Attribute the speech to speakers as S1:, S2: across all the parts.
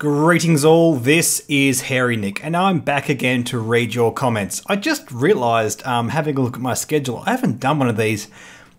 S1: Greetings all, this is Hairy Nick, and I'm back again to read your comments. I just realised, having a look at my schedule, I haven't done one of these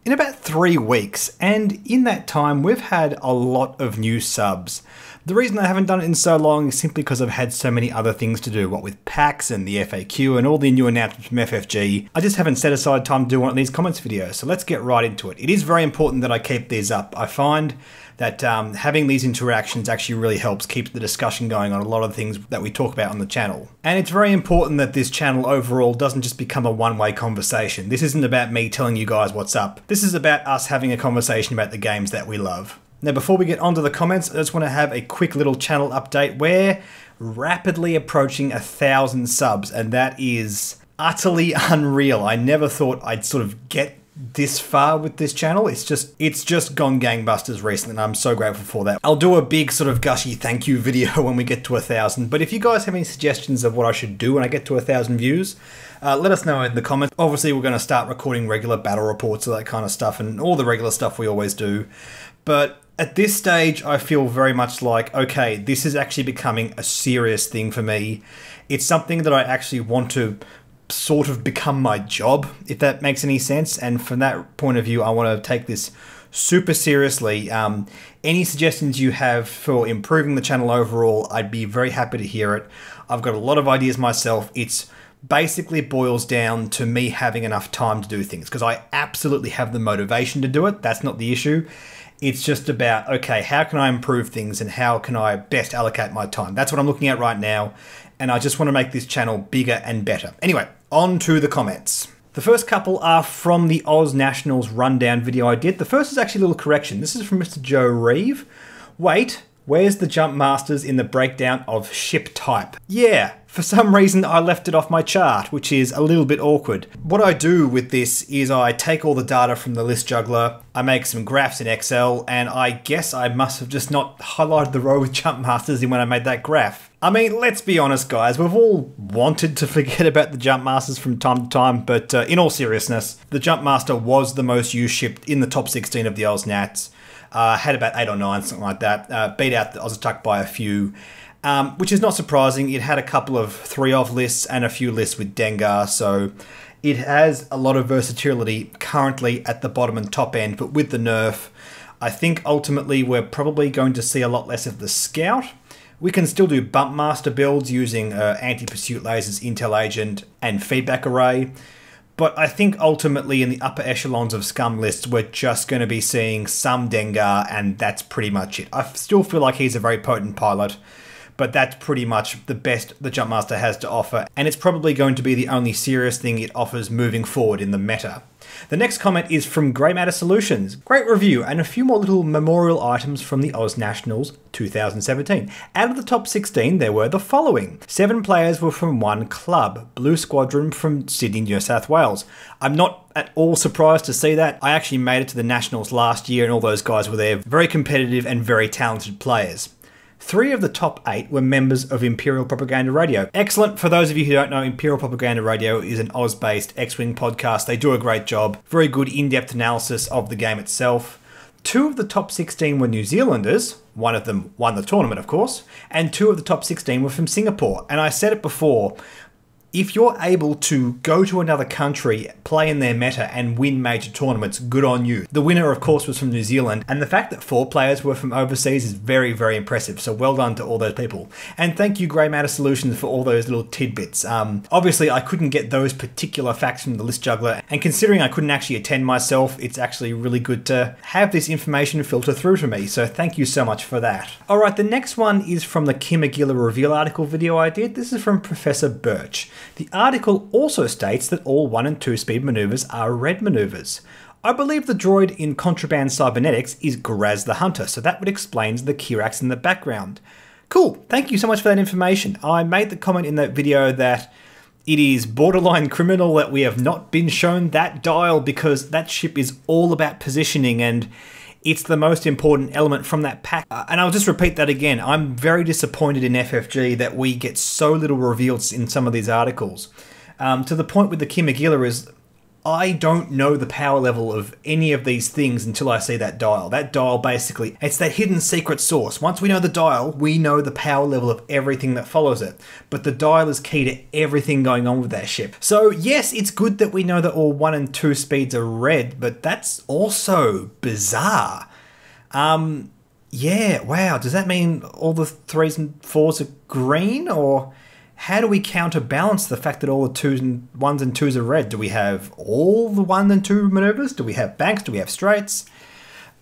S1: in about 3 weeks, and in that time we've had a lot of new subs. The reason I haven't done it in so long is simply because I've had so many other things to do, what with PAX and the FAQ and all the new announcements from FFG. I just haven't set aside time to do one of these comments videos, so let's get right into it. It is very important that I keep these up. I find that having these interactions actually really helps keep the discussion going on a lot of things that we talk about on the channel. And it's very important that this channel overall doesn't just become a one-way conversation. This isn't about me telling you guys what's up. This is about us having a conversation about the games that we love. Now, before we get onto the comments, I just want to have a quick little channel update. We're rapidly approaching 1,000 subs, and that is utterly unreal. I never thought I'd sort of get this far with this channel. It's just gone gangbusters recently, and I'm so grateful for that. I'll do a big sort of gushy thank you video when we get to 1,000, but if you guys have any suggestions of what I should do when I get to 1,000 views, let us know in the comments. Obviously, we're going to start recording regular battle reports and that kind of stuff, and all the regular stuff we always do. But at this stage, I feel very much like, okay, this is actually becoming a serious thing for me. It's something that I actually want to sort of become my job, if that makes any sense. And from that point of view, I want to take this super seriously. Any suggestions you have for improving the channel overall, I'd be very happy to hear it. I've got a lot of ideas myself. It's basically boils down to me having enough time to do things, because I absolutely have the motivation to do it. That's not the issue. It's just about, okay, how can I improve things and how can I best allocate my time? That's what I'm looking at right now, and I just want to make this channel bigger and better. Anyway, on to the comments. The first couple are from the Oz Nationals rundown video I did. The first is actually a little correction. This is from Mr. Joe Reeve. Wait, where's the Jump Masters in the breakdown of ship type? Yeah, for some reason I left it off my chart, which is a little bit awkward. What I do with this is I take all the data from the list juggler, I make some graphs in Excel, and I guess I must have just not highlighted the row with Jump Masters in when I made that graph. I mean, let's be honest guys, we've all wanted to forget about the Jump Masters from time to time, but in all seriousness, the Jump Master was the most used ship in the top 16 of the Oz Nats. Had about 8 or 9, something like that. Beat out the Ozatuck by a few, which is not surprising. It had a couple of 3-off lists and a few lists with Dengar, so it has a lot of versatility currently at the bottom and top end, but with the nerf, I think ultimately we're probably going to see a lot less of the Scout. We can still do Bump Master builds using anti-pursuit lasers, Intel Agent, and feedback array. But I think ultimately in the upper echelons of scum lists, we're just going to be seeing some Dengar, and that's pretty much it. I still feel like he's a very potent pilot, but that's pretty much the best the Jump Master has to offer, and it's probably going to be the only serious thing it offers moving forward in the meta. The next comment is from Grey Matter Solutions. Great review, and a few more little memorial items from the Oz Nationals 2017. Out of the top 16, there were the following. 7 players were from one club, Blue Squadron from Sydney, New South Wales. I'm not at all surprised to see that. I actually made it to the Nationals last year, and all those guys were there. Very competitive and very talented players. 3 of the top 8 were members of Imperial Propaganda Radio. Excellent. For those of you who don't know, Imperial Propaganda Radio is an Oz-based X-Wing podcast. They do a great job. Very good in-depth analysis of the game itself. 2 of the top 16 were New Zealanders. One of them won the tournament, of course. And 2 of the top 16 were from Singapore. And I said it before, if you're able to go to another country, play in their meta, and win major tournaments, good on you. The winner, of course, was from New Zealand, and the fact that 4 players were from overseas is very, very impressive, so well done to all those people. And thank you, Grey Matter Solutions, for all those little tidbits. Obviously, I couldn't get those particular facts from the list juggler, and considering I couldn't actually attend myself, it's actually really good to have this information filter through to me, so thank you so much for that. Alright, the next one is from the Kim Aguila reveal article video I did. This is from Professor Birch. The article also states that all 1 and 2 speed maneuvers are red maneuvers. I believe the droid in Contraband Cybernetics is Graz the Hunter, so that would explain the Kirax in the background. Cool, thank you so much for that information. I made the comment in that video that it is borderline criminal that we have not been shown that dial, because that ship is all about positioning, and it's the most important element from that pack. And I'll just repeat that again. I'm very disappointed in FFG that we get so little reveals in some of these articles. To the point with the Kim Aguila is, I don't know the power level of any of these things until I see that dial. That dial basically, it's that hidden secret sauce. Once we know the dial, we know the power level of everything that follows it. But the dial is key to everything going on with that ship. So yes, it's good that we know that all 1 and 2 speeds are red, but that's also bizarre. Yeah, wow, does that mean all the 3s and 4s are green? Or how do we counterbalance the fact that all the 2s and 1s and 2s are red? Do we have all the 1 and 2 maneuvers? Do we have banks? Do we have straights?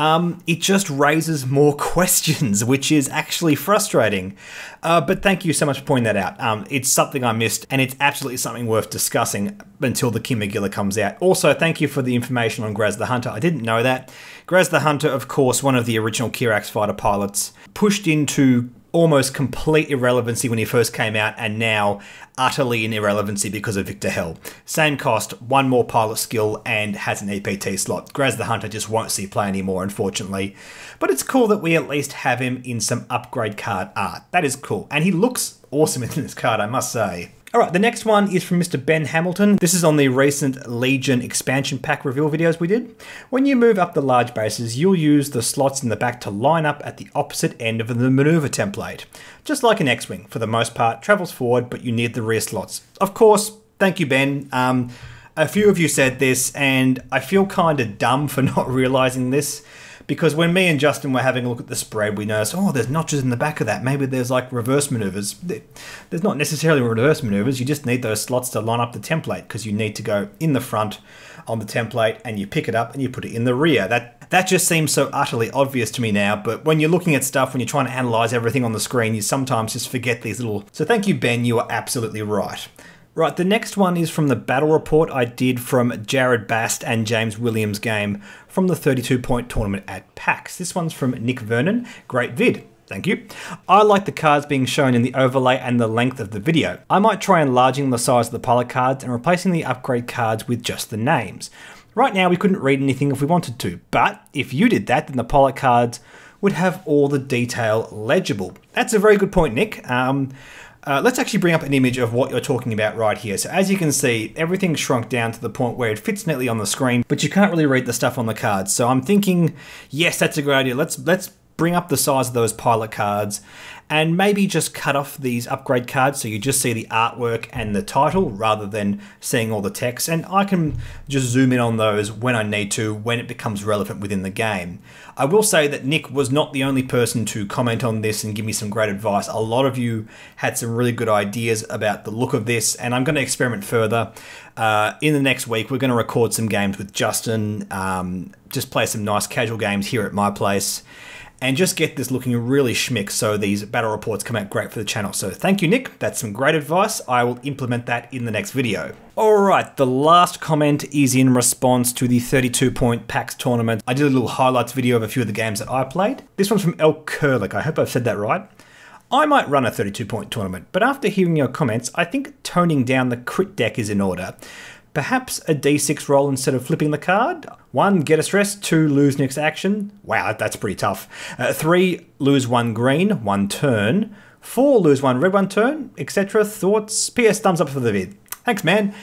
S1: It just raises more questions, which is actually frustrating. But thank you so much for pointing that out. It's something I missed, and it's absolutely something worth discussing until the Kimagilla comes out. Also, thank you for the information on Graz the Hunter. I didn't know that. Graz the Hunter, of course, one of the original Kirax fighter pilots, pushed into almost complete irrelevancy when he first came out, and now utterly in irrelevancy because of Victor Hell. Same cost, 1 more pilot skill, and has an EPT slot. Graz the Hunter just won't see play anymore, unfortunately. But it's cool that we at least have him in some upgrade card art. That is cool. And he looks awesome in this card, I must say. Alright, the next one is from Mr. Ben Hamilton. This is on the recent Legion expansion pack reveal videos we did. When you move up the large bases, you'll use the slots in the back to line up at the opposite end of the maneuver template. Just like an X-Wing, for the most part, travels forward, but you need the rear slots. Of course, thank you, Ben. A few of you said this, and I feel kind of dumb for not realizing this. Because when me and Justin were having a look at the spread, we noticed, oh, there's notches in the back of that. Maybe there's like reverse maneuvers. There's not necessarily reverse maneuvers. You just need those slots to line up the template because you need to go in the front on the template and you pick it up and you put it in the rear. That just seems so utterly obvious to me now. But when you're looking at stuff, when you're trying to analyze everything on the screen, you sometimes just forget these little... So thank you, Ben. You are absolutely right. Right, the next one is from the battle report I did from Jared Bast and James Williams' game from the 32-point tournament at PAX. This one's from Nick Vernon. Great vid. Thank you. I like the cards being shown in the overlay and the length of the video. I might try enlarging the size of the pilot cards and replacing the upgrade cards with just the names. Right now we couldn't read anything if we wanted to, but if you did that, then the pilot cards would have all the detail legible. That's a very good point, Nick. Let's actually bring up an image of what you're talking about right here. So as you can see, everything's shrunk down to the point where it fits neatly on the screen, but you can't really read the stuff on the cards. So I'm thinking, yes, that's a great idea. Let's bring up the size of those pilot cards and maybe just cut off these upgrade cards so you just see the artwork and the title rather than seeing all the text. And I can just zoom in on those when I need to, when it becomes relevant within the game. I will say that Nick was not the only person to comment on this and give me some great advice. A lot of you had some really good ideas about the look of this, and I'm going to experiment further. In the next week, we're going to record some games with Justin, just play some nice casual games here at my place, and just get this looking really schmick so these battle reports come out great for the channel. So thank you, Nick. That's some great advice. I will implement that in the next video. Alright, the last comment is in response to the 32-point PAX tournament. I did a little highlights video of a few of the games that I played. This one's from El Kurlik. I hope I've said that right. I might run a 32-point tournament, but after hearing your comments, I think toning down the crit deck is in order. Perhaps a d6 roll instead of flipping the card. 1, get a stress. 2, lose next action. Wow, that's pretty tough. 3, lose 1 green, 1 turn. 4, lose 1 red, 1 turn, etc. Thoughts? PS, thumbs up for the vid. Thanks, man.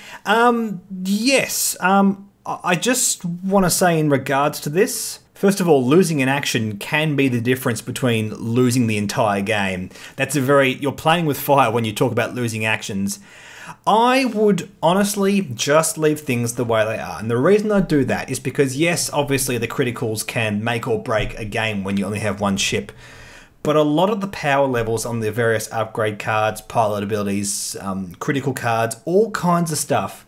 S1: Yes, I just want to say in regards to this, first of all, losing an action can be the difference between losing the entire game. You're playing with fire when you talk about losing actions. I would honestly just leave things the way they are. And the reason I do that is because, yes, obviously the criticals can make or break a game when you only have one ship. But a lot of the power levels on the various upgrade cards, pilot abilities, critical cards, all kinds of stuff,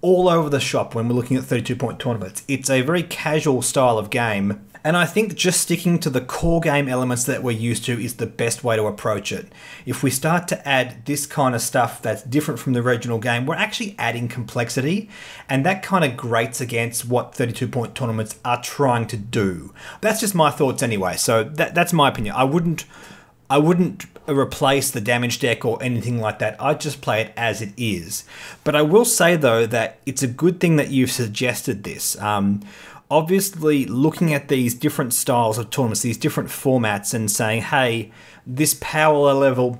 S1: all over the shop when we're looking at 32-point tournaments. It's a very casual style of game. And I think just sticking to the core game elements that we're used to is the best way to approach it. If we start to add this kind of stuff that's different from the original game, we're actually adding complexity, and that kind of grates against what 32-point tournaments are trying to do. That's just my thoughts anyway, so that's my opinion. I wouldn't replace the damage deck or anything like that. I'd just play it as it is. But I will say though that it's a good thing that you've suggested this. Obviously, looking at these different styles of tournaments, these different formats, and saying, hey, this power level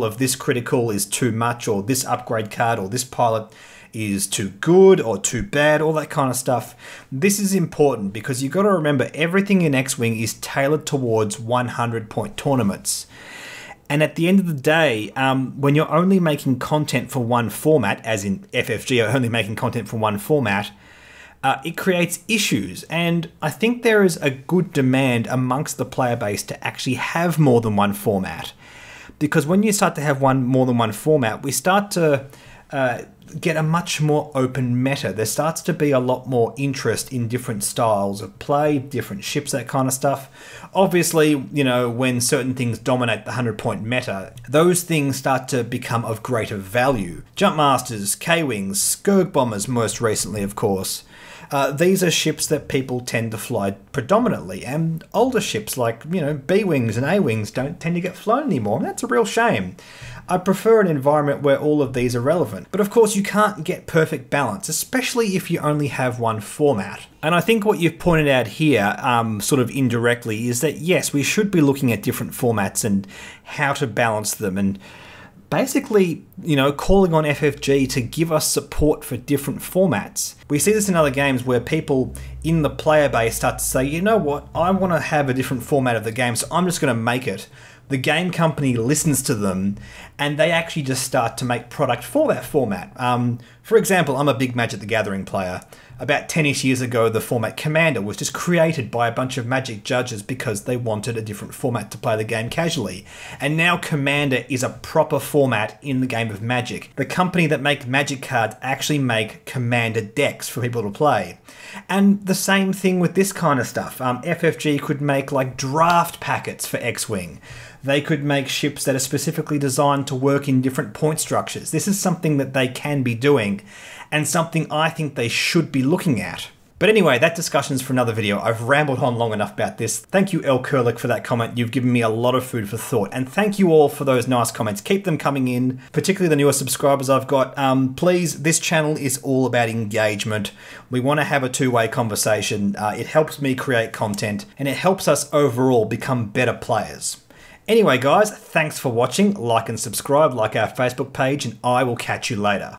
S1: of this critical is too much, or this upgrade card or this pilot is too good or too bad, all that kind of stuff. This is important because you've got to remember everything in X-Wing is tailored towards 100-point tournaments. And at the end of the day, when you're only making content for one format, as in FFG are only making content for one format, it creates issues. And I think there is a good demand amongst the player base to actually have more than one format. Because when you start to have more than one format, we start to get a much more open meta. There starts to be a lot more interest in different styles of play, different ships, that kind of stuff. Obviously, you know, when certain things dominate the 100-point meta, those things start to become of greater value. Jumpmasters, K-Wings, Skirk Bombers most recently, of course. These are ships that people tend to fly predominantly, and older ships like, you know, B-Wings and A-Wings don't tend to get flown anymore, and that's a real shame. I prefer an environment where all of these are relevant. But of course you can't get perfect balance, especially if you only have one format. And I think what you've pointed out here, sort of indirectly, is that yes, we should be looking at different formats and how to balance them, and basically, you know, calling on FFG to give us support for different formats. We see this in other games where people in the player base start to say, you know what, I want to have a different format of the game, so I'm just going to make it. The game company listens to them and they actually just start to make product for that format. For example, I'm a big Magic the Gathering player. About 10-ish years ago, the format Commander was just created by a bunch of Magic judges because they wanted a different format to play the game casually. And now Commander is a proper format in the game of Magic. The company that make Magic cards actually make Commander decks for people to play. And the same thing with this kind of stuff. FFG could make like draft packets for X-Wing. They could make ships that are specifically designed to work in different point structures. This is something that they can be doing, and something I think they should be looking at. But anyway, that discussion's for another video. I've rambled on long enough about this. Thank you, El Kurlik, for that comment. You've given me a lot of food for thought. And thank you all for those nice comments. Keep them coming in, particularly the newer subscribers I've got. Please, this channel is all about engagement. We want to have a two-way conversation. It helps me create content, and it helps us overall become better players. Anyway, guys, thanks for watching. Like and subscribe, like our Facebook page, and I will catch you later.